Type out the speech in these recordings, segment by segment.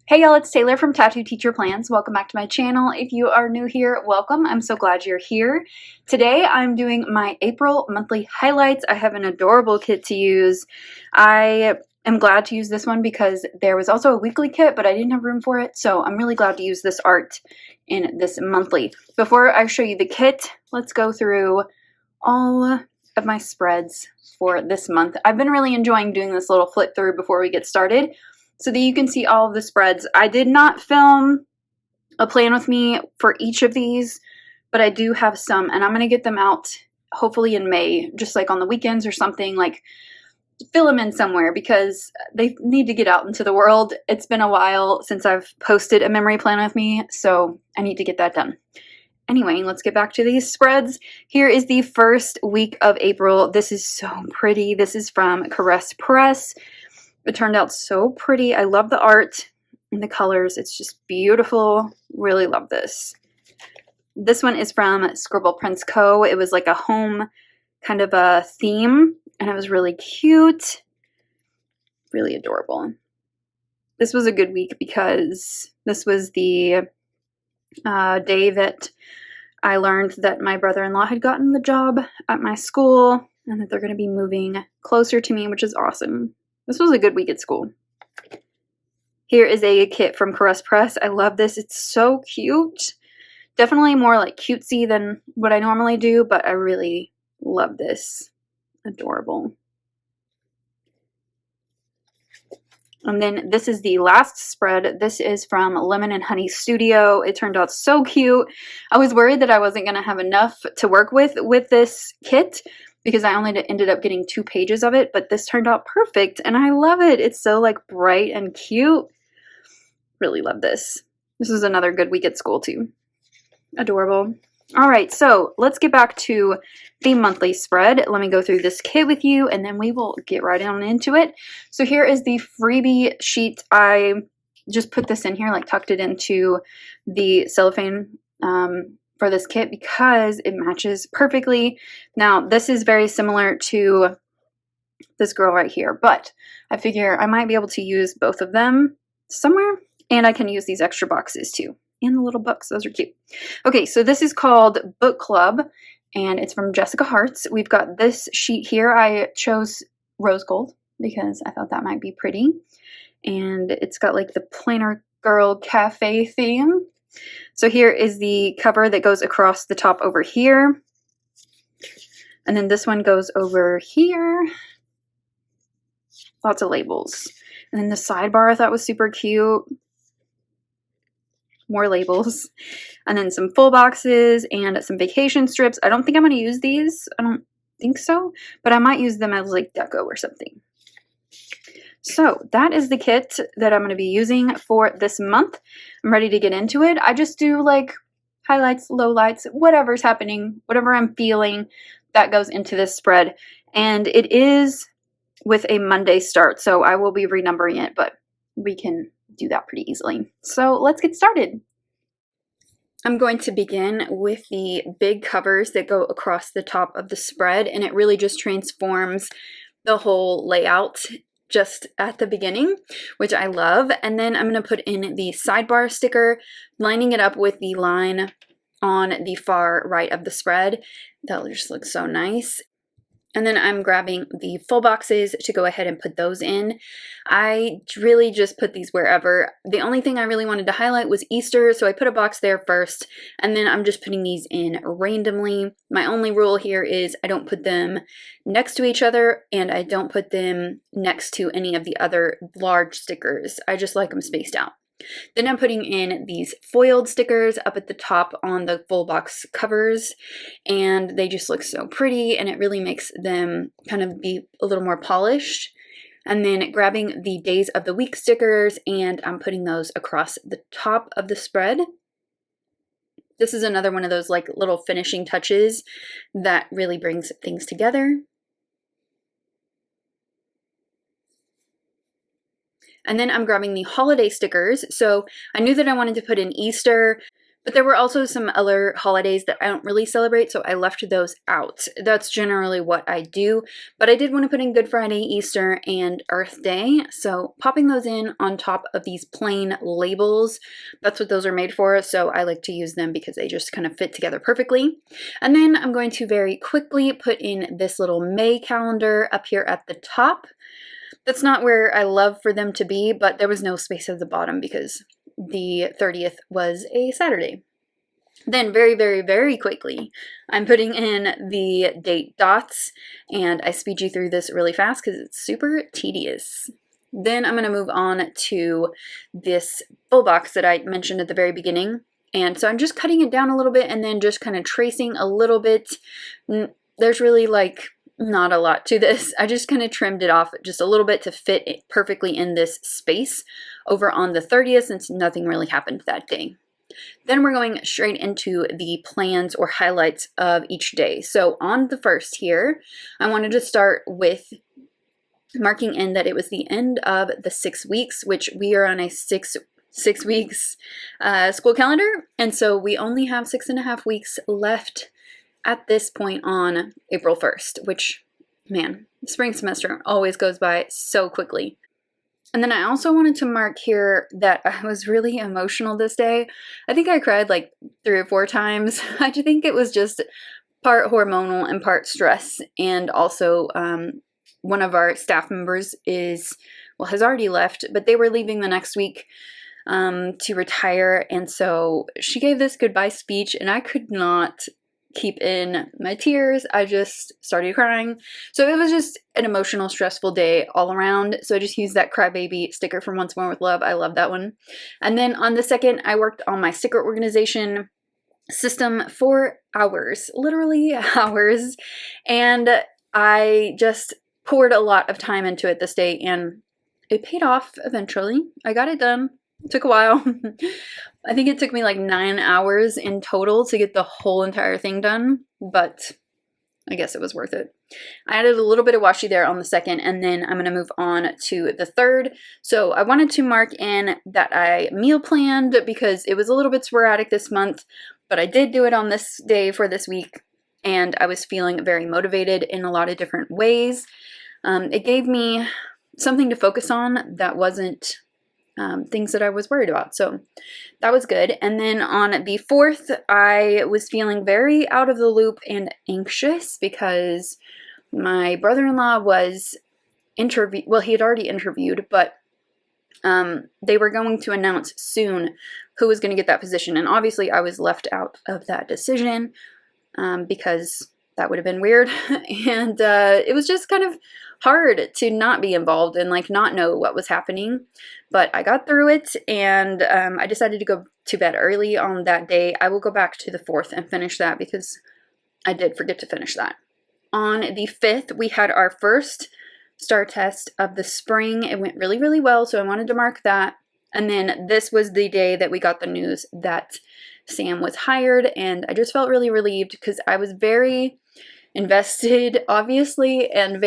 Hey y'all, it's Taylor from Tattooed Teacher Plans. Welcome back to my channel. If you are new here, welcome. I'm so glad you're here. Today I'm doing my April monthly highlights. I have an adorable kit to use. I am glad to use this one because there was also a weekly kit, but I didn't have room for it, so I'm really glad to use this art in this monthly. Before I show you the kit, let's go through all of my spreads for this month. I've been really enjoying doing this little flip through before we get started, so that you can see all of the spreads. I did not film a plan with me for each of these, but I do have some, and I'm going to get them out hopefully in May, just like on the weekends or something, like fill them in somewhere because they need to get out into the world. It's been a while since I've posted a memory plan with me, so I need to get that done. Anyway, let's get back to these spreads. Here is the first week of April. This is so pretty. This is from Caress Press. It turned out so pretty. I love the art and the colors. It's just beautiful. Really love this. This one is from Scribble Prints Co. It was like a home kind of a theme, and it was really cute. Really adorable. This was a good week because this was the day that I learned that my brother-in-law had gotten the job at my school and that they're going to be moving closer to me, which is awesome. This was a good week at school. Here is a kit from Caress Press. I love this. It's so cute. Definitely more like cutesy than what I normally do, but I really love this. Adorable. And then this is the last spread. This is from Lemon and Honey Studio. It turned out so cute. I was worried that I wasn't going to have enough to work with this kit, because I only ended up getting 2 pages of it, but this turned out perfect, and I love it. It's so like bright and cute. Really love this. This is another good week at school too. Adorable. All right, so let's get back to the monthly spread. Let me go through this kit with you, and then we will get right on into it. So here is the freebie sheet. I just put this in here, like tucked it into the cellophane for this kit because it matches perfectly. Now, this is very similar to this girl right here, but I figure I might be able to use both of them somewhere, and I can use these extra boxes too, and the little books. Those are cute. Okay, so this is called Book Club, and it's from Jessica Hart's. We've got this sheet here. I chose rose gold because I thought that might be pretty, and it's got like the Planner Girl Cafe theme. So here is the cover that goes across the top over here. And then this one goes over here. Lots of labels. And then the sidebar I thought was super cute. More labels. And then some full boxes and some vacation strips. I don't think I'm going to use these. I don't think so. But I might use them as like deco or something. So that is the kit that I'm going to be using for this month. I'm ready to get into it. I just do like highlights, lowlights, whatever's happening, whatever I'm feeling, that goes into this spread. And it is with a Monday start, so I will be renumbering it, but we can do that pretty easily. So let's get started. I'm going to begin with the big covers that go across the top of the spread, and it really just transforms the whole layout just at the beginning, which I love. And then I'm going to put in the sidebar sticker, lining it up with the line on the far right of the spread. That'll just look so nice. And then I'm grabbing the full boxes to go ahead and put those in. I really just put these wherever. The only thing I really wanted to highlight was Easter, so I put a box there first, and then I'm just putting these in randomly. My only rule here is I don't put them next to each other, and I don't put them next to any of the other large stickers. I just like them spaced out. Then I'm putting in these foiled stickers up at the top on the full box covers, and they just look so pretty, and it really makes them kind of be a little more polished. And then grabbing the days of the week stickers, and I'm putting those across the top of the spread. This is another one of those like little finishing touches that really brings things together. And then I'm grabbing the holiday stickers. So I knew that I wanted to put in Easter, But there were also some other holidays that I don't really celebrate, so I left those out. That's generally what I do, but I did want to put in Good Friday, Easter, and Earth Day, so popping those in on top of these plain labels, that's what those are made for, so I like to use them because they just kind of fit together perfectly. And then I'm going to very quickly put in this little May calendar up here at the top. That's not where I love for them to be, but there was no space at the bottom because the 30th was a Saturday. Then very, very, very quickly, I'm putting in the date dots, and I speed you through this really fast because it's super tedious. Then I'm going to move on to this full box that I mentioned at the very beginning. And so I'm just cutting it down a little bit and then just kind of tracing a little bit. There's really like not a lot to this. I just kind of trimmed it off just a little bit to fit it perfectly in this space over on the 30th since nothing really happened that day. Then we're going straight into the plans or highlights of each day. So on the first here, I wanted to start with marking in that it was the end of the 6 weeks, which we are on a six weeks school calendar. And so we only have 6.5 weeks left at this point on April 1st, which, man, the spring semester always goes by so quickly. And then I also wanted to mark here that I was really emotional this day. I think I cried like 3 or 4 times. I think it was just part hormonal and part stress. And also one of our staff members has already left, but they were leaving the next week to retire. And so she gave this goodbye speech and I could not keep in my tears. I just started crying. So it was just an emotional, stressful day all around. So I just used that crybaby sticker from Once More with Love. I love that one. And then on the second, I worked on my sticker organization system for hours, literally hours. And I just poured a lot of time into it this day and it paid off eventually. I got it done. It took a while. I think it took me like 9 hours in total to get the whole entire thing done, but I guess it was worth it. I added a little bit of washi there on the second, and then I'm going to move on to the third. So I wanted to mark in that I meal planned because it was a little bit sporadic this month, but I did do it on this day for this week, and I was feeling very motivated in a lot of different ways. It gave me something to focus on that wasn't things that I was worried about. So that was good. And then on the 4th, I was feeling very out of the loop and anxious because my brother-in-law was he had already interviewed, but they were going to announce soon who was going to get that position. And obviously I was left out of that decision because that would have been weird. And it was just kind of hard to not be involved and like not know what was happening. But I got through it, and I decided to go to bed early on that day. I will go back to the 4th and finish that because I did forget to finish that. On the 5th, we had our first STAR test of the spring. It went really, really well, so I wanted to mark that. And then this was the day that we got the news that Sam was hired, and I just felt really relieved because I was very invested, obviously, and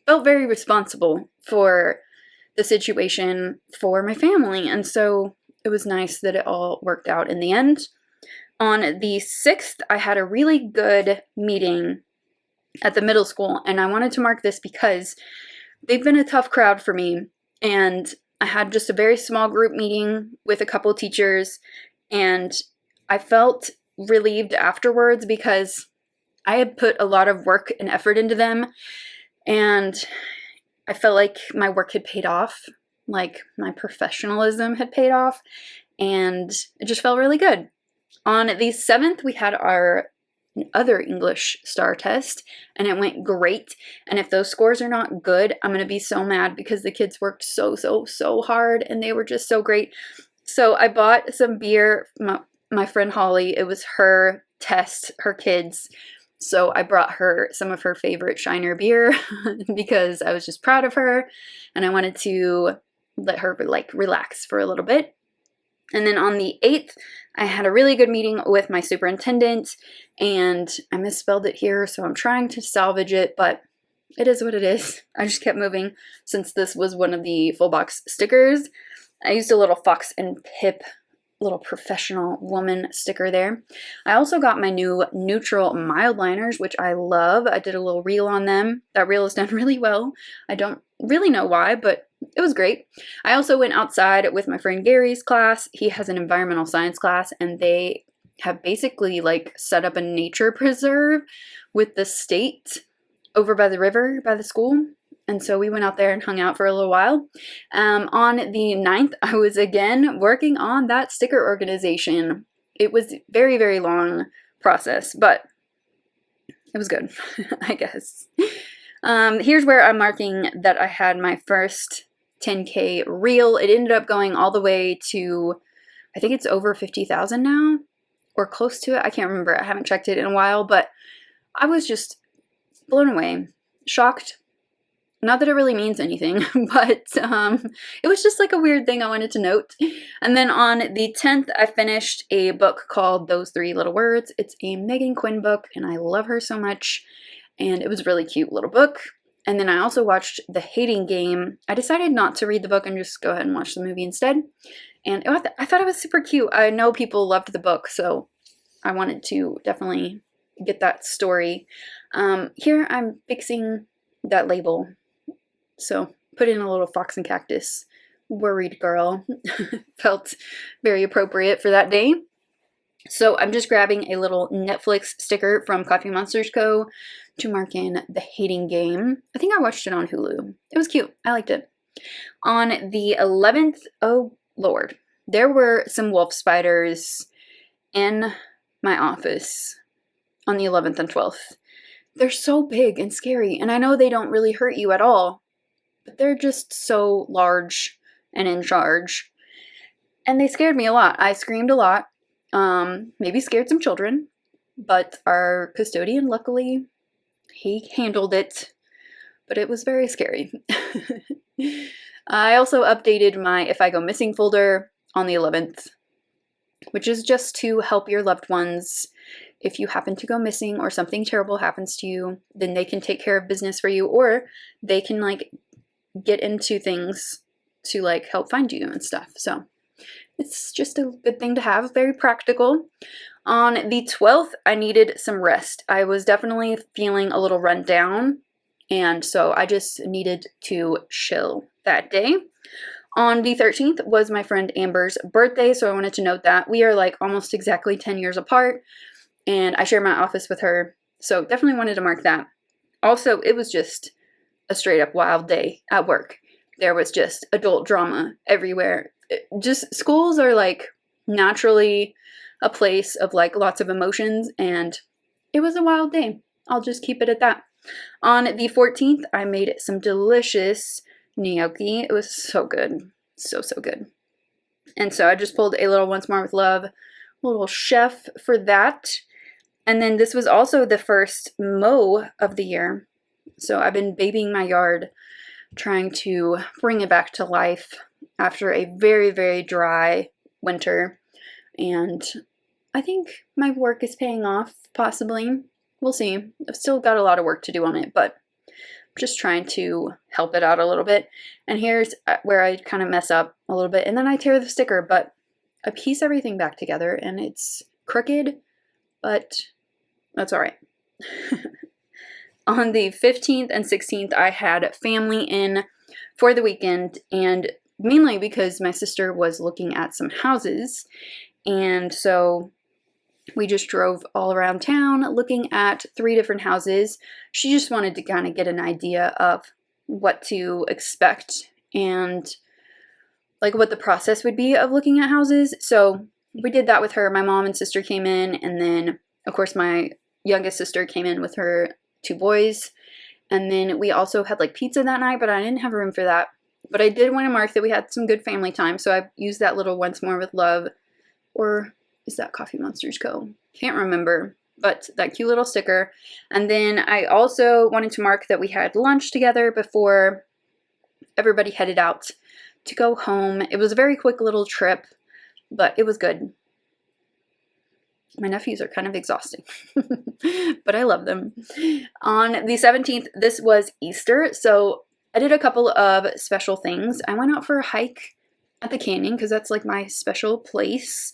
felt very responsible for the situation for my family. And so it was nice that it all worked out in the end. On the 6th, I had a really good meeting at the middle school, and I wanted to mark this because they've been a tough crowd for me, and I had just a very small group meeting with a couple teachers, and I felt relieved afterwards because I had put a lot of work and effort into them, and I felt like my work had paid off, like my professionalism had paid off, and it just felt really good. On the 7th, we had our other English STAR test, and it went great. And if those scores are not good, I'm going to be so mad because the kids worked so hard, and they were just so great. So I bought some beer. My friend Holly, it was her test, her kids. So I brought her some of her favorite Shiner beer because I was just proud of her and I wanted to let her like relax for a little bit. And then on the 8th, I had a really good meeting with my superintendent, and I misspelled it here, so I'm trying to salvage it, but it is what it is. I just kept moving since this was one of the full box stickers. I used a little fox and pip little professional woman sticker there. I also got my new neutral mild liners, which I love. I did a little reel on them. That reel is done really well. I don't really know why, but it was great. I also went outside with my friend Gary's class. He has an environmental science class, and they have basically like set up a nature preserve with the state over by the river by the school. And so we went out there and hung out for a little while. On the 9th, I was again working on that sticker organization. It was very, very long process, but it was good, I guess. Here's where I'm marking that I had my first 10K reel. It ended up going all the way to, I think it's over 50,000 now, or close to it. I can't remember. I haven't checked it in a while, but I was just blown away, shocked. Not that it really means anything, but it was just like a weird thing I wanted to note. And then on the 10th, I finished a book called Those Three Little Words. It's a Megan Quinn book, and I love her so much. And it was a really cute little book. And then I also watched The Hating Game. I decided not to read the book and just go ahead and watch the movie instead. And I thought it was super cute. I know people loved the book, so I wanted to definitely get that story. Here I'm fixing that label. So put in a little fox and cactus. Worried girl. Felt very appropriate for that day. So I'm just grabbing a little Netflix sticker from Coffee Monsters Co. to mark in The Hating Game. I think I watched it on Hulu. It was cute. I liked it. On the 11th, oh Lord, there were some wolf spiders in my office on the 11th and 12th. They're so big and scary, and I know they don't really hurt you at all, but they're just so large and in charge. And they scared me a lot. I screamed a lot. Maybe scared some children, but our custodian, luckily, he handled it, but it was very scary. I also updated my If I Go Missing folder on the 11th, which is just to help your loved ones. If you happen to go missing or something terrible happens to you, then they can take care of business for you, or they can like get into things to like help find you and stuff. So it's just a good thing to have, very practical. On the 12th, I needed some rest. I was definitely feeling a little run down, and so I just needed to chill that day. On the 13th was my friend Amber's birthday, so I wanted to note that. We are like almost exactly 10 years apart, and I share my office with her, so definitely wanted to mark that. Also, it was just a straight up wild day at work. There was just adult drama everywhere. Just schools are like naturally a place of like lots of emotions, and it was a wild day. I'll just keep it at that. On the 14th, I made some delicious gnocchi. It was so good. So good. And so I just pulled a little Once More with Love, a little chef for that. And then this was also the first mow of the year. So I've been babying my yard, trying to bring it back to life after a very, very dry winter. And I think my work is paying off, possibly. We'll see. I've still got a lot of work to do on it, but I'm just trying to help it out a little bit. And here's where I kind of mess up a little bit, and then I tear the sticker, but I piece everything back together, and it's crooked, but that's all right. On the 15th and 16th, I had family in for the weekend, and mainly because my sister was looking at some houses, and so we just drove all around town looking at 3 different houses. She just wanted to kind of get an idea of what to expect and like what the process would be of looking at houses. So we did that with her. My mom and sister came in, and then of course my youngest sister came in with her 2 boys. And then we also had like pizza that night, but I didn't have room for that. But I did want to mark that we had some good family time, so I used that little Once More with Love, or is that Coffee Monsters Co.? Can't remember, but that cute little sticker. And then I also wanted to mark that we had lunch together before everybody headed out to go home. It was a very quick little trip, but it was good. My nephews are kind of exhausting, but I love them. On the 17th, this was Easter, so I did a couple of special things. I went out for a hike at the canyon because that's like my special place,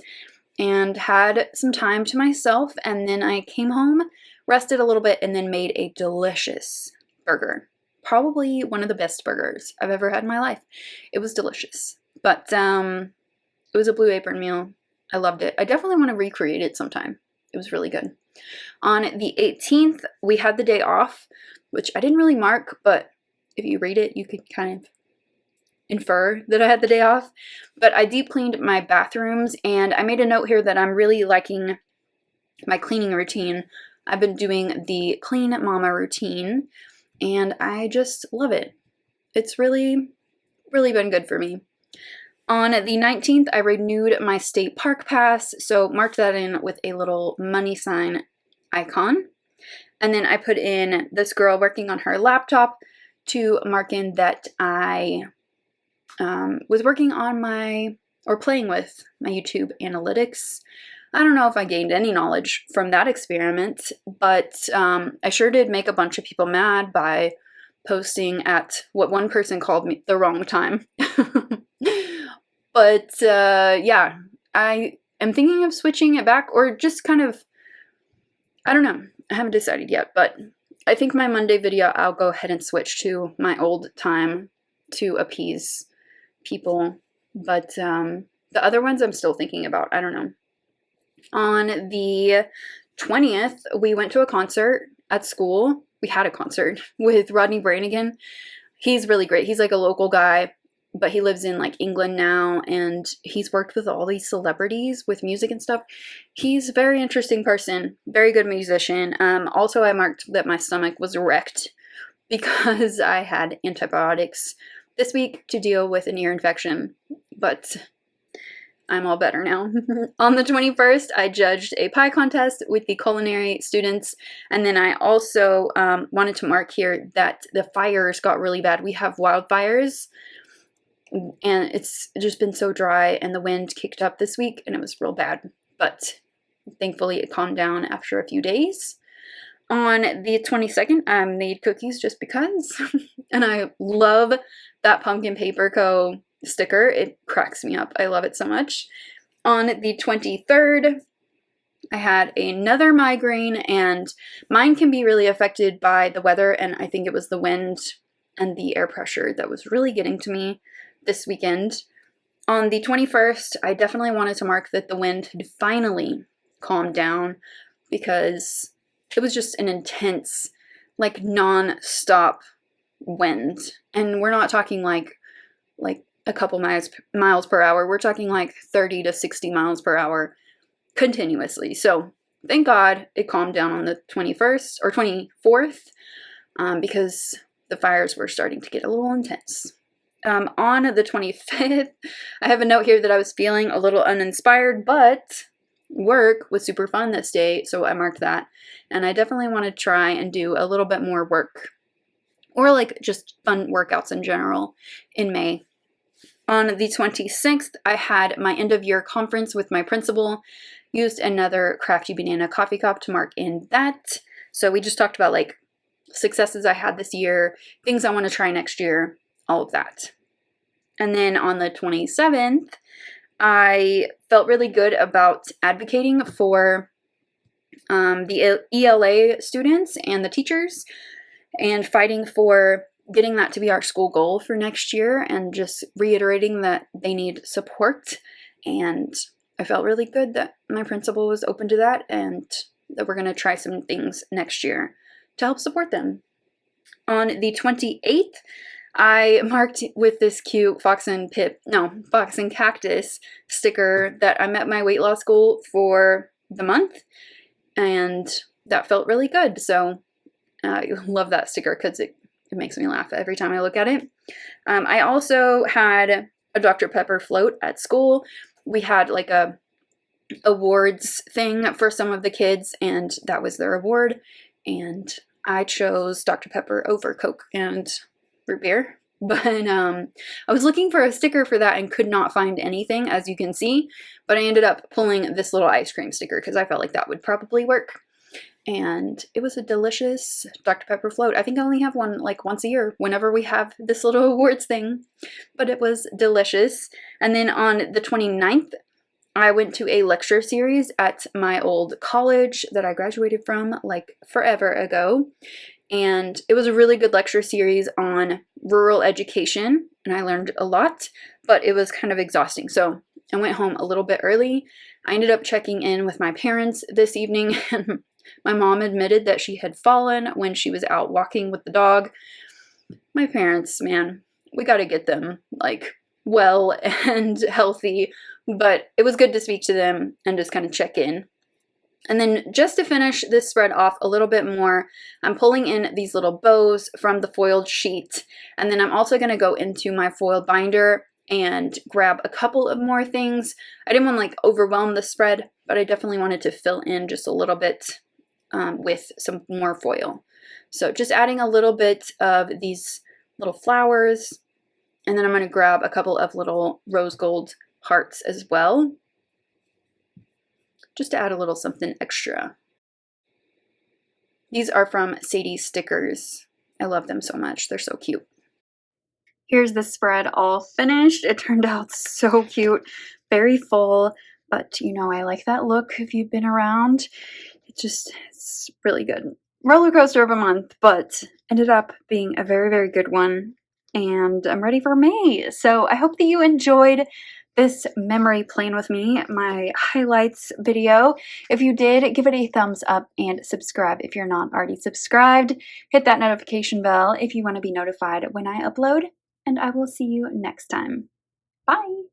and had some time to myself, and then I came home, rested a little bit, and then made a delicious burger. Probably one of the best burgers I've ever had in my life. It was delicious. But it was a Blue Apron meal. I loved it. I definitely want to recreate it sometime. It was really good. On the 18th, we had the day off, which I didn't really mark, but if you read it, you could kind of infer that I had the day off. But I deep cleaned my bathrooms, and I made a note here that I'm really liking my cleaning routine. I've been doing the Clean Mama routine, and I just love it. It's really, really been good for me. On the 19th, I renewed my state park pass, so marked that in with a little money sign icon. And then I put in this girl working on her laptop to mark in that I was working on playing with my YouTube analytics. I don't know if I gained any knowledge from that experiment, but I sure did make a bunch of people mad by posting at what one person called me the wrong time. But yeah, I am thinking of switching it back, or just kind of, I don't know. I haven't decided yet, but I think my Monday video, I'll go ahead and switch to my old time to appease people. But the other ones I'm still thinking about. I don't know. On the 20th, we went to a concert at school. We had a concert with Rodney Brannigan. He's really great. He's like a local guy, but he lives in like England now, and he's worked with all these celebrities with music and stuff. He's a very interesting person, very good musician. Also, I marked that my stomach was wrecked because I had antibiotics this week to deal with an ear infection, but I'm all better now. On the 21st, I judged a pie contest with the culinary students, and then I also wanted to mark here that the fires got really bad. We have wildfires, and it's just been so dry, and the wind kicked up this week, and it was real bad, but thankfully it calmed down after a few days. On the 22nd, I made cookies just because, and I love that Pumpkin Paper Co. sticker. It cracks me up. I love it so much. On the 23rd, I had another migraine, and mine can be really affected by the weather, and I think it was the wind and the air pressure that was really getting to me this weekend. On the 21st, I definitely wanted to mark that the wind had finally calmed down, because it was just an intense, like non-stop wind. And we're not talking like a couple miles per hour. We're talking like 30 to 60 miles per hour continuously. So thank God it calmed down on the 21st or 24th, because the fires were starting to get a little intense. On the 25th, I have a note here that I was feeling a little uninspired, but work was super fun this day, so I marked that. And I definitely want to try and do a little bit more work, or like just fun workouts in general, in May. On the 26th, I had my end of year conference with my principal. Used another Crafty Banana coffee cup to mark in that. So we just talked about like successes I had this year, things I want to try next year, all of that. And then on the 27th, I felt really good about advocating for the ELA students and the teachers, and fighting for getting that to be our school goal for next year, and just reiterating that they need support. And I felt really good that my principal was open to that, and that we're going to try some things next year to help support them. On the 28th, I marked with this cute Fox and Cactus sticker that I'm at my weight loss goal for the month, and that felt really good. So I love that sticker because it makes me laugh every time I look at it. I also had a Dr. Pepper float at school. We had like a awards thing for some of the kids, and that was their award. And I chose Dr. Pepper over Coke and root beer. But I was looking for a sticker for that and could not find anything, as you can see. But I ended up pulling this little ice cream sticker because I felt like that would probably work. and it was a delicious Dr. Pepper float. I think I only have one like once a year whenever we have this little awards thing, but it was delicious. And then on the 29th, I went to a lecture series at my old college that I graduated from like forever ago. And it was a really good lecture series on rural education, and I learned a lot, but it was kind of exhausting. So I went home a little bit early. I ended up checking in with my parents this evening, and my mom admitted that she had fallen when she was out walking with the dog. My parents, man, we got to get them like well and healthy, but it was good to speak to them and just kind of check in. And then just to finish this spread off a little bit more, I'm pulling in these little bows from the foiled sheet. And then I'm also going to go into my foil binder and grab a couple of more things. I didn't want to like overwhelm the spread, but I definitely wanted to fill in just a little bit with some more foil. So just adding a little bit of these little flowers. And then I'm going to grab a couple of little rose gold hearts as well, just to add a little something extra. These are from Sadie's Stickers. I love them so much. They're so cute. Here's the spread all finished. It turned out so cute, very full, but you know I like that look if you've been around. It's really good. Roller coaster of a month, but ended up being a very, very good one. And I'm ready for May. So I hope that you enjoyed this memory playing with me, my highlights video. If you did, give it a thumbs up and subscribe if you're not already subscribed. Hit that notification bell if you want to be notified when I upload, and I will see you next time. Bye!